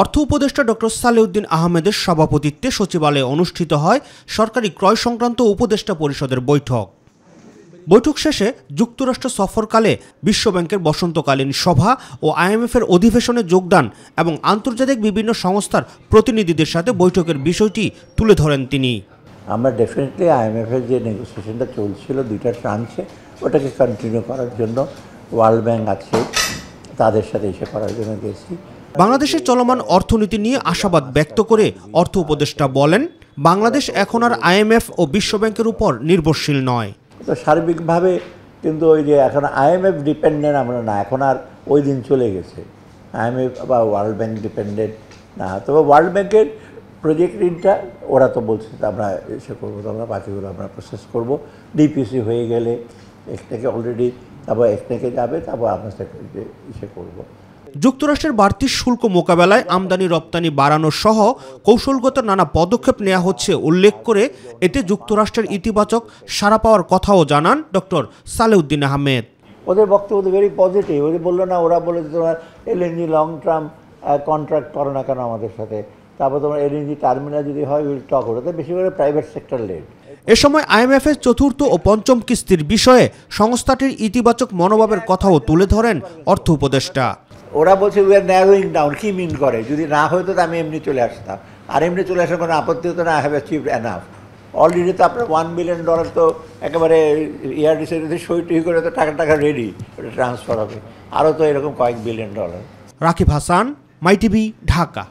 অর্থ উপদেষ্টা ডক্টর সালেউদ্দিন আহমেদের সভাপতিত্বে সচিবালয়ে অনুষ্ঠিত হয় সরকারি ক্রয় সংক্রান্ত উপদেষ্টা পরিষদের বৈঠক শেষে যুক্তরাষ্ট্র সফরকালে বিশ্বব্যাংকের বসন্তকালীন সভা ও আইএমএফের অধিবেশনে যোগদান এবং আন্তর্জাতিক বিভিন্ন সংস্থার প্রতিনিধিদের সাথে বৈঠকের বিষয়টি তুলে ধরেন তিনি। আমরা ডেফিনেটলি আইএমএফের যে নেগোসিয়েশনটা চলছিল দুইটা ট্রান্সে ওটাকে কন্টিনিউ করার জন্য ওয়ার্ল্ড ব্যাংক আছে তাদের সাথে এসে করার জন্য গেছি। বাংলাদেশের চলমান অর্থনীতি নিয়ে আশাবাদ ব্যক্ত করে অর্থ উপদেষ্টা বলেন, বাংলাদেশ এখন আর আইএমএফ ও বিশ্বব্যাংকের উপর নির্ভরশীল নয়। তো সার্বিকভাবে কিন্তু ওই যে এখন আইএমএফ ডিপেন্ডেন্ট আমরা না, এখন আর ওই দিন চলে গেছে। আইএমএফ বা ওয়ার্ল্ড ব্যাংক ডিপেন্ডেন্ট না, তবে ওয়ার্ল্ড ব্যাংকের প্রজেক্ট ঋণটা ওরা তো বলছে আমরা এসে করবো, তো আমরা বাকিগুলো আমরা প্রসেস করব। ডিপিসি হয়ে গেলে একটাকে অলরেডি, তারপর একটাকে যাবে, তারপর আমরা এসে করবো। যুক্তরাষ্ট্রের বাড়তি শুল্ক মোকাবেলায় আমদানি রপ্তানি বাড়ানো সহ কৌশলগত নানা পদক্ষেপ নেওয়া হচ্ছে উল্লেখ করে এতে যুক্তরাষ্ট্রের ইতিবাচক সাড়া পাওয়ার কথাও জানান ডক্টর সালেউদ্দিন আহমেদ। ওদের বক্তব্য ভেরি পজিটিভ। ওদের বললো না, ওরা বলে তোমার এলএনজি লং টার্ম কন্ট্রাক্ট করো না কেন আমাদের সাথে, তারপর তোমার এলএনজি টার্মিনাল যদি হয় উইল টক। ওটাতে বেশি করে প্রাইভেট সেক্টর লেড। এ সময় আইএমএফের চতুর্থ ও পঞ্চম কিস্তির বিষয়ে সংস্থাটির ইতিবাচক মনোভাবের কথাও তুলে ধরেন অর্থ উপদেষ্টা। ওরা বলছে উই আর ন্যারোয়িং ডাউন। কি মিন করে? যদি না হয়তো আমি এমনি চলে আসতাম, আর এমনি চলে আসার কোনো আপত্তি হতো না। I have achieved enough. Already তো আপনার $1 বিলিয়ন তো একেবারে ERDC সই করে তো টাকা রেডি, ওটা ট্রান্সফার হবে। আরও তো এরকম কয়েক $1 বিলিয়ন। রাকিব হাসান, মাই টিভি, ঢাকা।